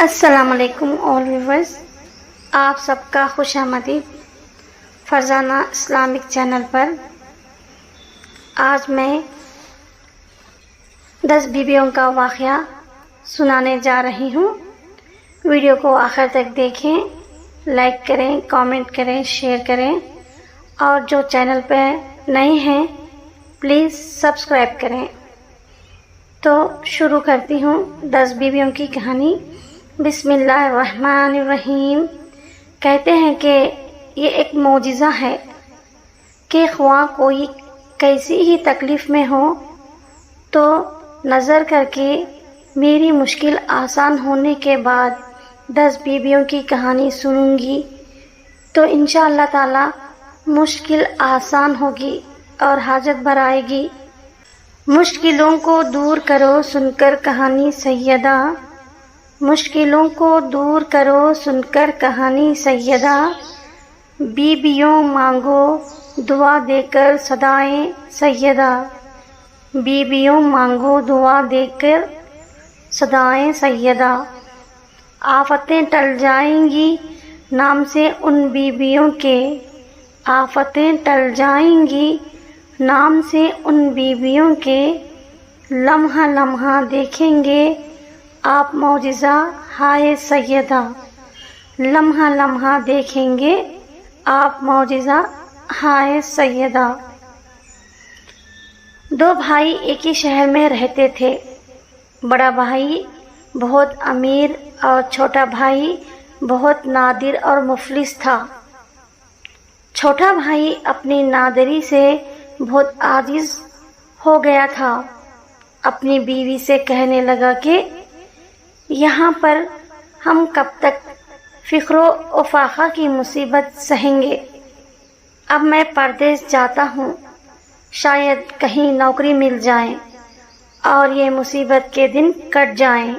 السلام علیکم آل ویورز، آپ سب کا خوش آمدید فرزانہ اسلامک چینل پر۔ آج میں 10 بیویوں کا واقعہ سنانے جا رہی ہوں۔ ویڈیو کو آخر تک دیکھیں، لائک کریں، کامنٹ کریں، شیئر کریں، اور جو چینل پہ نئے ہیں پلیز سبسکرائب کریں۔ تو شروع کرتی ہوں 10 بیویوں کی کہانی۔ بسم اللہ الرحمن الرحیم۔ کہتے ہیں کہ یہ ایک معجزہ ہے کہ خواہ کوئی کیسی ہی تکلیف میں ہو تو نظر کر کے میری مشکل آسان ہونے کے بعد 10 بیویوں کی کہانی سنوں گی تو انشاءاللہ تعالی مشکل آسان ہوگی اور حاجت بھر آئے گی۔ مشکلوں کو دور کرو سن کر کہانی سیدہ، مشکلوں کو دور کرو سن کر کہانی سیدہ، بیویوں مانگو دعا دے کر صدائیں سیدہ، بیویوں مانگو دعا دے کر صدائیں سیدہ۔ آفتیں ٹل جائیں گی نام سے ان بیویوں کے، آفتیں ٹل جائیں گی نام سے ان بیویوں کے، لمحہ لمحہ دیکھیں گے آپ معجزہ ہائے سیدہ، لمحہ لمحہ دیکھیں گے آپ معجزہ ہائے سیدہ۔ 2 بھائی ایک ہی شہر میں رہتے تھے۔ بڑا بھائی بہت امیر اور چھوٹا بھائی بہت نادر اور مفلس تھا۔ چھوٹا بھائی اپنی نادری سے بہت عاجز ہو گیا تھا۔ اپنی بیوی سے کہنے لگا کہ یہاں پر ہم کب تک فقر و فاقہ کی مصیبت سہیں گے؟ اب میں پردیس جاتا ہوں، شاید کہیں نوکری مل جائے اور یہ مصیبت کے دن کٹ جائیں۔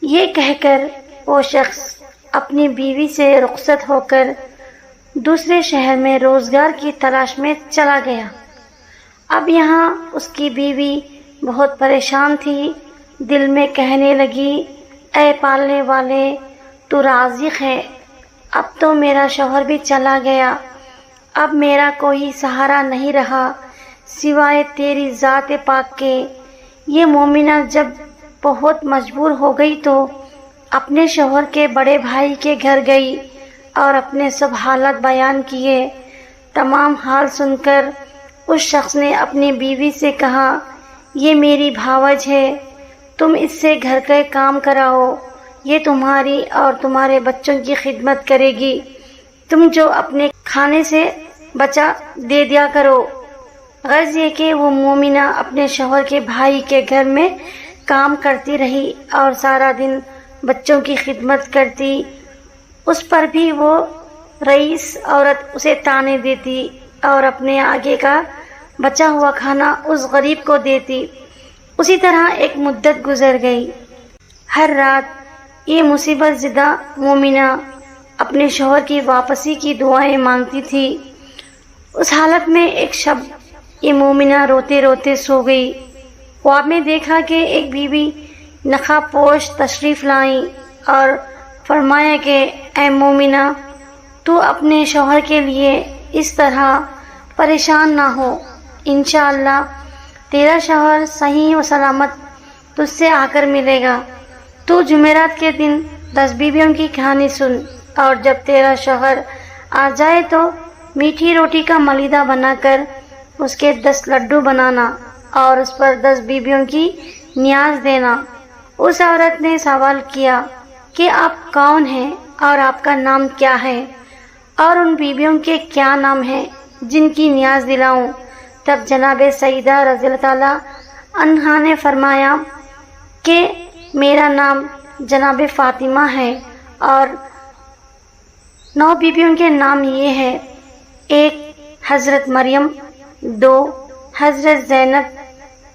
یہ کہہ کر وہ شخص اپنی بیوی سے رخصت ہو کر دوسرے شہر میں روزگار کی تلاش میں چلا گیا۔ اب یہاں اس کی بیوی بہت پریشان تھی، دل میں کہنے لگی، اے پالنے والے تو رازق ہے، اب تو میرا شوہر بھی چلا گیا، اب میرا کوئی سہارا نہیں رہا سوائے تیری ذات پاک کے۔ یہ مومنہ جب بہت مجبور ہو گئی تو اپنے شوہر کے بڑے بھائی کے گھر گئی اور اپنے سب حالات بیان کیے۔ تمام حال سن کر اس شخص نے اپنی بیوی سے کہا، یہ میری بھاوج ہے، تم اس سے گھر کے کام کراؤ، یہ تمہاری اور تمہارے بچوں کی خدمت کرے گی، تم جو اپنے کھانے سے بچا دے دیا کرو۔ غرض یہ کہ وہ مومنہ اپنے شوہر کے بھائی کے گھر میں کام کرتی رہی اور سارا دن بچوں کی خدمت کرتی۔ اس پر بھی وہ رئیس عورت اسے طعنے دیتی اور اپنے آگے کا بچا ہوا کھانا اس غریب کو دیتی۔ اسی طرح ایک مدت گزر گئی۔ ہر رات یہ مصیبت زدہ مومنہ اپنے شوہر کی واپسی کی دعائیں مانگتی تھی۔ اس حالت میں ایک شب یہ مومنہ روتے روتے سو گئی۔ خواب میں دیکھا کہ ایک بیوی نقاب پوش تشریف لائیں اور فرمایا کہ اے مومنہ، تو اپنے شوہر کے لیے اس طرح پریشان نہ ہو، انشاءاللہ تیرا شوہر صحیح و سلامت تجھ سے آ کر ملے گا۔ تو جمعرات کے دن 10 بیویوں کی کہانی سن، اور جب تیرا شوہر آ جائے تو میٹھی روٹی کا ملیدہ بنا کر اس کے 10 لڈو بنانا اور اس پر 10 بیویوں کی نیاز دینا۔ اس عورت نے سوال کیا کہ آپ کون ہیں اور آپ کا نام کیا ہے اور ان بیویوں کے کیا نام ہیں جن کی نیاز دلاؤں؟ تب جناب سیدہ رضی اللہ تعالی عنہا نے فرمایا کہ میرا نام جناب فاطمہ ہے اور 9 بیویوں کے نام یہ ہے: 1 حضرت مریم، 2 حضرت زینب،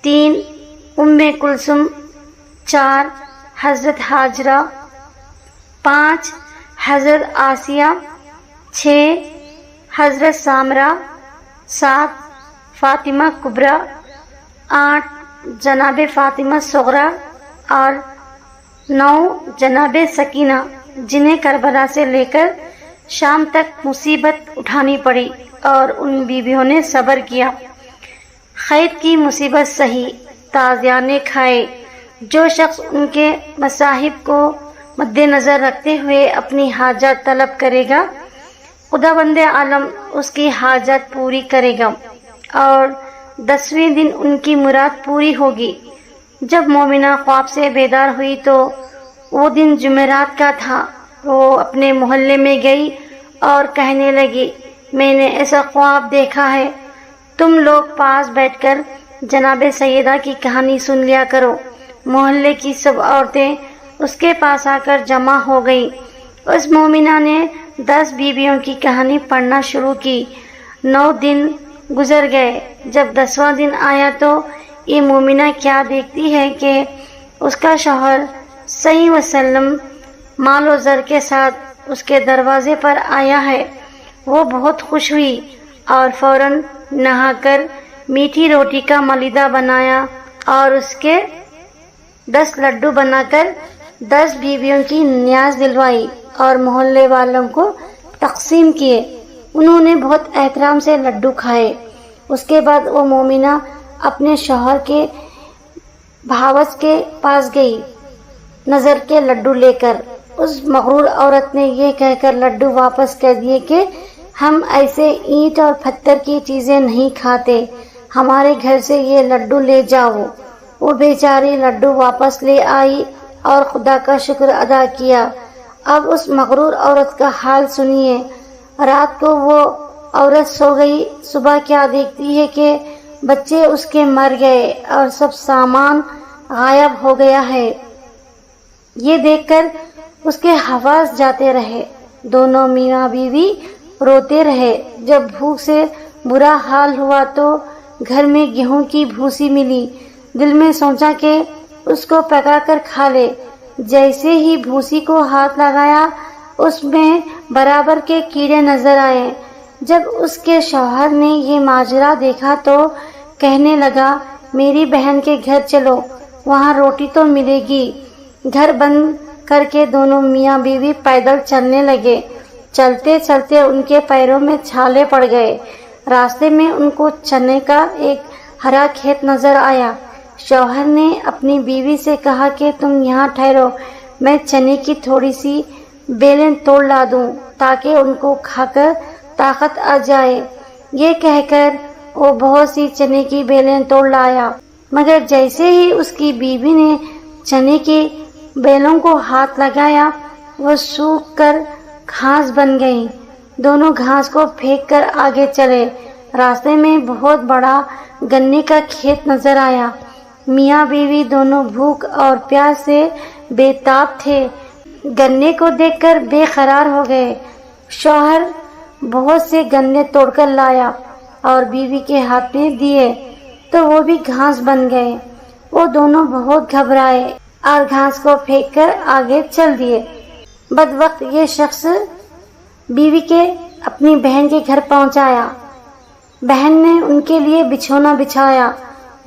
3 ام کلثوم، 4 حضرت ہاجرہ، 5 حضرت آسیہ، 6 حضرت سامرہ، 7 فاطمہ کبریٰ، 8 جناب فاطمہ صغریٰ اور 9 जनाब सकीना, जिन्हें करबला से लेकर शाम तक मुसीबत उठानी पड़ी और उन बीवियों ने सब्र किया। खैर की मुसीबत सही, ताज़ियाने खाए। जो शख्स उनके मसाहिब को मद्देनज़र रखते हुए अपनी हाजत तलब करेगा, खुदावंद आलम उसकी हाजत पूरी करेगा और 10वें दिन उनकी मुराद पूरी होगी। जब मोमिना ख्वाब से बेदार हुई तो वो दिन जुमेरात का था। वो अपने मोहल्ले में गई और कहने लगी, मैंने ऐसा ख्वाब देखा है, तुम लोग पास बैठकर जनाब सैयदा की कहानी सुन लिया करो। मोहल्ले की सब औरतें उसके पास आकर जमा हो गईं। उस मोमिना ने 10 बीवियों की कहानी पढ़ना शुरू की। 9 दिन गुजर गए। जब 10वां दिन आया तो ये मोमिना क्या देखती है कि उसका शौहर सही वसल्लम मालो ज़र के साथ उसके दरवाजे पर आया है। वो बहुत खुश हुई और फौरन नहाकर मीठी रोटी का मलीदा बनाया और उसके 10 लड्डू बनाकर 10 बीवियों की न्याज दिलवाई और मोहल्ले वालों को तकसीम किए। उन्होंने बहुत एहतराम से लड्डू खाए। उसके बाद वो मोमिना अपने शौहर के भावस के पास गई नज़र के लड्डू लेकर। उस मगरूर औरत ने ये कहकर लड्डू वापस कर दिए कि हम ऐसे ईंट और पत्थर की चीज़ें नहीं खाते, हमारे घर से ये लड्डू ले जाओ। वो बेचारी लड्डू वापस ले आई और खुदा का शुक्र अदा किया। अब उस मगरूर औरत का हाल सुनिए। रात को वो औरत सो गई। सुबह क्या देखती है कि बच्चे उसके मर गए और सब सामान गायब हो गया है। ये देखकर उसके हवास जाते रहे। दोनों मियाँ बीवी रोते रहे। जब भूख से बुरा हाल हुआ तो घर में गेहूं की भूसी मिली। दिल में सोचा कि उसको पकाकर खा ले। जैसे ही भूसी को हाथ लगाया, उसमें बराबर के कीड़े नजर आए। जब उसके शौहर ने ये माजरा देखा तो कहने लगा, मेरी बहन के घर चलो, वहाँ रोटी तो मिलेगी। घर बंद करके दोनों मियाँ बीवी पैदल चलने लगे। चलते चलते उनके पैरों में छाले पड़ गए। रास्ते में उनको चने का एक हरा खेत नजर आया। शौहर ने अपनी बीवी से कहा कि तुम यहाँ ठहरो, मैं चने की थोड़ी सी बेलें तोड़ ला दूं ताकि उनको खाकर ताकत आ जाए। ये कहकर वो बहुत सी चने की बेलें तोड़ लाया, मगर जैसे ही उसकी बीवी ने चने की बेलों को हाथ लगाया, वो सूख कर घास बन गई। दोनों घास को फेंक कर आगे चले। रास्ते में बहुत बड़ा गन्ने का खेत नजर आया। मियाँ बीवी दोनों भूख और प्यास से बेताब थे। गन्ने को देखकर बेकरार हो गए। शौहर बहुत से गन्ने तोड़कर लाया और बीवी के हाथ में दिए तो वो भी घास बन गए। वो दोनों बहुत घबराए और घास को फेंककर आगे चल दिए। बदवक्त ये शख्स बीवी के अपनी बहन के घर पहुंचाया। बहन ने उनके लिए बिछौना बिछाया।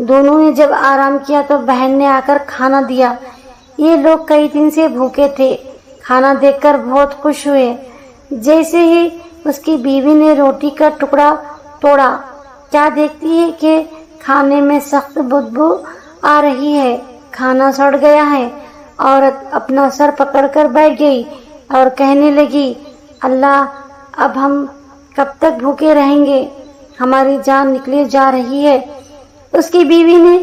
दोनों ने जब आराम किया तो बहन ने आकर खाना दिया। ये लोग कई दिन से भूखे थे। खाना देखकर बहुत खुश हुए। जैसे ही उसकी बीवी ने रोटी का टुकड़ा तोड़ा, क्या देखती है कि खाने में सख्त बदबू आ रही है। खाना सड़ गया है। औरत अपना सर पकड़कर बैठ गई और कहने लगी, अल्लाह, अब हम कब तक भूखे रहेंगे, हमारी जान निकले जा रही है। उसकी बीवी ने